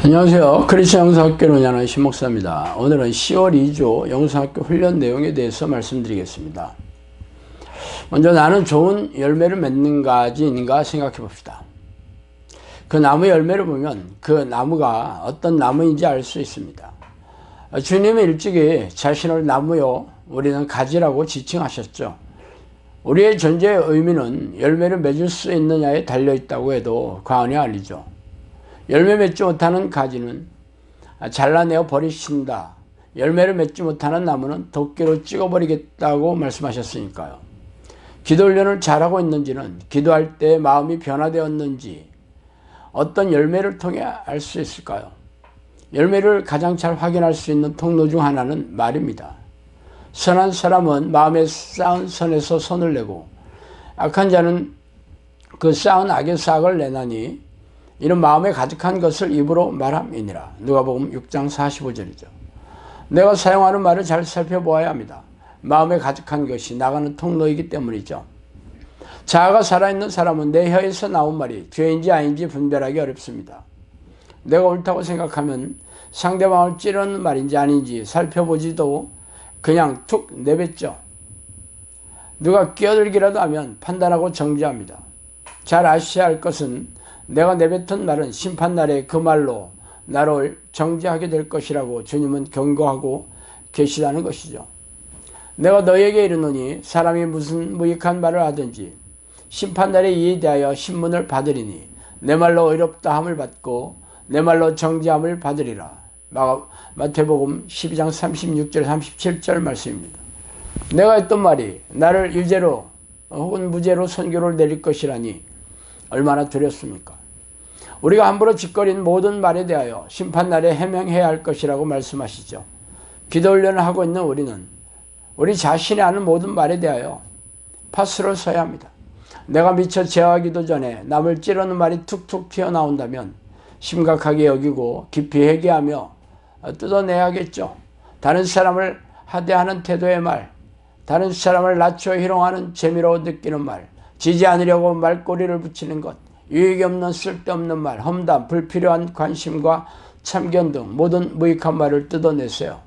안녕하세요. 크리스천 영상학교를 운영하는 신목사입니다. 오늘은 10월 2주 영상학교 훈련 내용에 대해서 말씀드리겠습니다. 먼저 나는 좋은 열매를 맺는가인가 생각해 봅시다. 그 나무 열매를 보면 그 나무가 어떤 나무인지 알 수 있습니다. 주님은 일찍이 자신을 나무요 우리는 가지라고 지칭하셨죠. 우리의 존재의 의미는 열매를 맺을 수 있느냐에 달려있다고 해도 과언이 아니죠. 열매 맺지 못하는 가지는 잘라내어 버리신다. 열매를 맺지 못하는 나무는 도끼로 찍어버리겠다고 말씀하셨으니까요. 기도 훈련을 잘하고 있는지는 기도할 때 마음이 변화되었는지 어떤 열매를 통해 알 수 있을까요? 열매를 가장 잘 확인할 수 있는 통로 중 하나는 말입니다. 선한 사람은 마음에 쌓은 선에서 손을 내고 악한 자는 그 쌓은 악의 싹을 내나니 이는 마음에 가득한 것을 입으로 말함이니라. 누가복음 6장 45절이죠. 내가 사용하는 말을 잘 살펴보아야 합니다. 마음에 가득한 것이 나가는 통로이기 때문이죠. 자아가 살아있는 사람은 내 혀에서 나온 말이 죄인지 아닌지 분별하기 어렵습니다. 내가 옳다고 생각하면 상대방을 찌르는 말인지 아닌지 살펴보지도 그냥 툭 내뱉죠. 누가 끼어들기라도 하면 판단하고 정지합니다. 잘 아셔야 할 것은 내가 내뱉은 말은 심판날에 그 말로 나를 정죄하게 될 것이라고 주님은 경고하고 계시다는 것이죠. 내가 너에게 이르노니 사람이 무슨 무익한 말을 하든지 심판날에 이에 대하여 신문을 받으리니 내 말로 의롭다 함을 받고 내 말로 정죄함을 받으리라. 마태복음 12장 36절 37절 말씀입니다. 내가 했던 말이 나를 유죄로 혹은 무죄로 선고를 내릴 것이라니 얼마나 두렵습니까? 우리가 함부로 짓거린 모든 말에 대하여 심판날에 해명해야 할 것이라고 말씀하시죠. 기도 훈련을 하고 있는 우리는 우리 자신이 하는 모든 말에 대하여 파수를 서야 합니다. 내가 미처 제어하기도 전에 남을 찌르는 말이 툭툭 튀어나온다면 심각하게 여기고 깊이 회개하며 뜯어내야겠죠. 다른 사람을 하대하는 태도의 말, 다른 사람을 낮춰 희롱하는 재미로 느끼는 말, 지지 않으려고 말꼬리를 붙이는 것, 유익이 없는 쓸데없는 말, 험담, 불필요한 관심과 참견 등 모든 무익한 말을 뜯어내세요.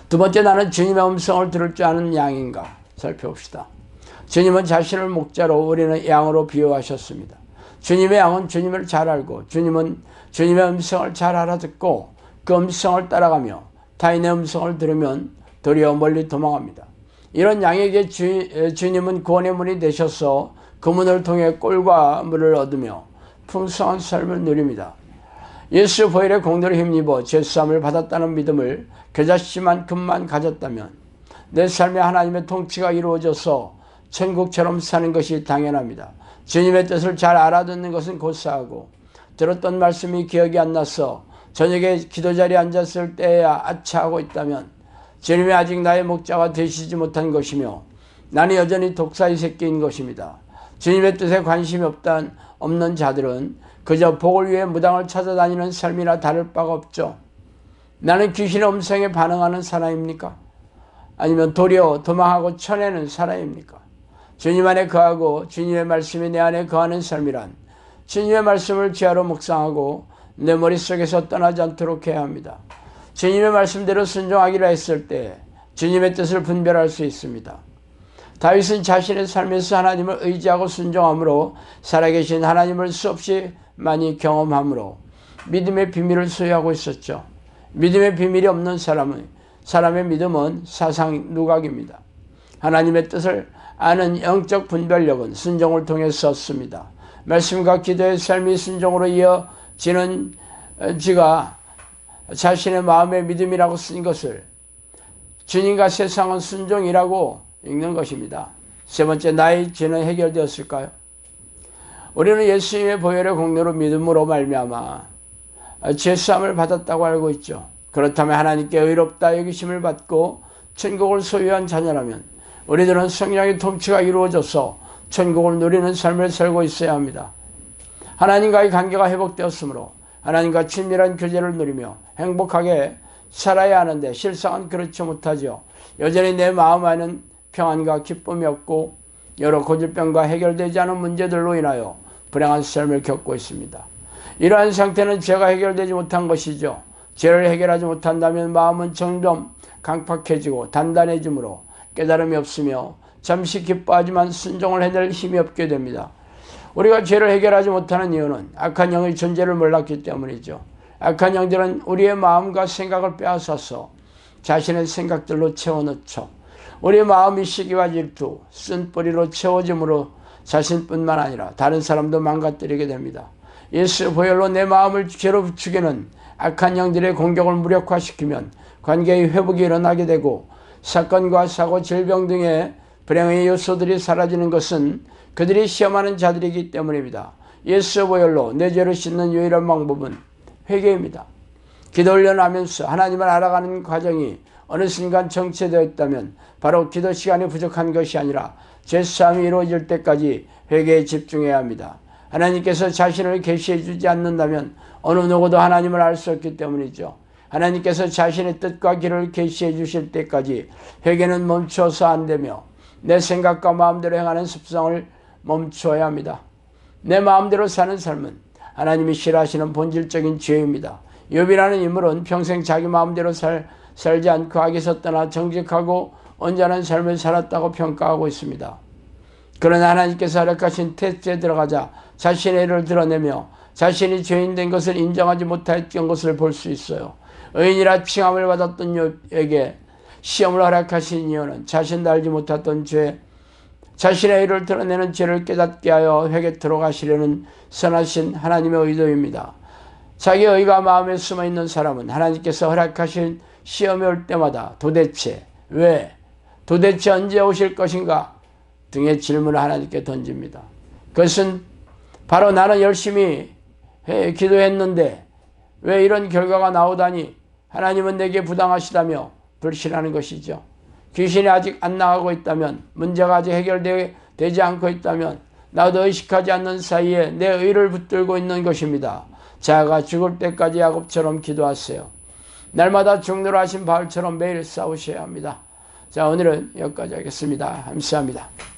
두 번째, 나는 주님의 음성을 들을 줄 아는 양인가 살펴봅시다. 주님은 자신을 목자로 우리는 양으로 비유하셨습니다. 주님의 양은 주님을 잘 알고 주님은 주님의 음성을 잘 알아듣고 그 음성을 따라가며 타인의 음성을 들으면 도리어 멀리 도망갑니다. 이런 양에게 주님은 구원의 문이 되셔서 그 문을 통해 꼴과 물을 얻으며 풍성한 삶을 누립니다. 예수 보혈의 공로를 힘입어 죄사함을 받았다는 믿음을 겨자씨만큼만 가졌다면 내 삶에 하나님의 통치가 이루어져서 천국처럼 사는 것이 당연합니다. 주님의 뜻을 잘 알아듣는 것은 고사하고 들었던 말씀이 기억이 안 나서 저녁에 기도자리에 앉았을 때야 아차하고 있다면 주님이 아직 나의 목자가 되시지 못한 것이며 나는 여전히 독사의 새끼인 것입니다. 주님의 뜻에 관심이 없는 자들은 그저 복을 위해 무당을 찾아다니는 삶이나 다를 바가 없죠. 나는 귀신의 음성에 반응하는 사람입니까? 아니면 도리어 도망하고 쳐내는 사람입니까? 주님 안에 거하고 주님의 말씀이 내 안에 거하는 삶이란 주님의 말씀을 지하로 묵상하고 내 머릿속에서 떠나지 않도록 해야 합니다. 주님의 말씀대로 순종하기로 했을 때 주님의 뜻을 분별할 수 있습니다. 다윗은 자신의 삶에서 하나님을 의지하고 순종함으로 살아계신 하나님을 수없이 많이 경험함으로 믿음의 비밀을 소유하고 있었죠. 믿음의 비밀이 없는 사람의 믿음은 사상 누각입니다. 하나님의 뜻을 아는 영적 분별력은 순종을 통해서 얻습니다. 말씀과 기도의 삶이 순종으로 이어지는 지가 자신의 마음의 믿음이라고 쓴 것을 주님과 세상은 순종이라고 읽는 것입니다. 세 번째, 나의 죄는 해결되었을까요? 우리는 예수님의 보혈의 공로로 믿음으로 말미암아 죄사함을 받았다고 알고 있죠. 그렇다면 하나님께 의롭다 여기심을 받고 천국을 소유한 자녀라면 우리들은 성령의 통치가 이루어져서 천국을 누리는 삶을 살고 있어야 합니다. 하나님과의 관계가 회복되었으므로 하나님과 친밀한 교제를 누리며 행복하게 살아야 하는데 실상은 그렇지 못하죠. 여전히 내 마음 안에는 평안과 기쁨이 없고 여러 고질병과 해결되지 않은 문제들로 인하여 불행한 삶을 겪고 있습니다. 이러한 상태는 죄가 해결되지 못한 것이죠. 죄를 해결하지 못한다면 마음은 점점 강팍해지고 단단해지므로 깨달음이 없으며 잠시 기뻐하지만 순종을 해낼 힘이 없게 됩니다. 우리가 죄를 해결하지 못하는 이유는 악한 영의 존재를 몰랐기 때문이죠. 악한 영들은 우리의 마음과 생각을 빼앗아서 자신의 생각들로 채워넣죠. 우리의 마음이 시기와 질투, 쓴뿌리로 채워짐으로 자신뿐만 아니라 다른 사람도 망가뜨리게 됩니다. 예수 보혈로 내 마음을 죄로 부추기는 악한 영들의 공격을 무력화시키면 관계의 회복이 일어나게 되고 사건과 사고, 질병 등의 불행의 요소들이 사라지는 것은 그들이 시험하는 자들이기 때문입니다. 예수 보혈로 내 죄를 씻는 유일한 방법은 회개입니다. 기도 훈련하면서 하나님을 알아가는 과정이 어느 순간 정체되어 있다면 바로 기도 시간이 부족한 것이 아니라 죄사함이 이루어질 때까지 회개에 집중해야 합니다. 하나님께서 자신을 계시해 주지 않는다면 어느 누구도 하나님을 알 수 없기 때문이죠. 하나님께서 자신의 뜻과 길을 계시해 주실 때까지 회개는 멈춰서 안 되며 내 생각과 마음대로 행하는 습성을 멈춰야 합니다. 내 마음대로 사는 삶은 하나님이 싫어하시는 본질적인 죄입니다. 욥이라는 인물은 평생 자기 마음대로 살지 않고 악에서 떠나 정직하고 온전한 삶을 살았다고 평가하고 있습니다. 그러나 하나님께서 허락하신 테스트에 들어가자 자신의 일을 드러내며 자신이 죄인 된 것을 인정하지 못했던 것을 볼 수 있어요. 의인이라 칭함을 받았던 욥에게 시험을 허락하신 이유는 자신도 알지 못했던 죄, 자신의 일을 드러내는 죄를 깨닫게 하여 회개토록 하시려는 선하신 하나님의 의도입니다. 자기의 의가 마음에 숨어있는 사람은 하나님께서 허락하신 시험이 올 때마다 도대체 왜, 도대체 언제 오실 것인가 등의 질문을 하나님께 던집니다. 그것은 바로 나는 열심히 기도했는데 왜 이런 결과가 나오다니 하나님은 내게 부당하시다며 불신하는 것이죠. 귀신이 아직 안 나가고 있다면, 문제가 아직 해결되지 않고 있다면 나도 의식하지 않는 사이에 내 의를 붙들고 있는 것입니다. 자가 죽을 때까지 야곱처럼 기도하세요. 날마다 죽노라 하신 바울처럼 매일 싸우셔야 합니다. 자, 오늘은 여기까지 하겠습니다. 감사합니다.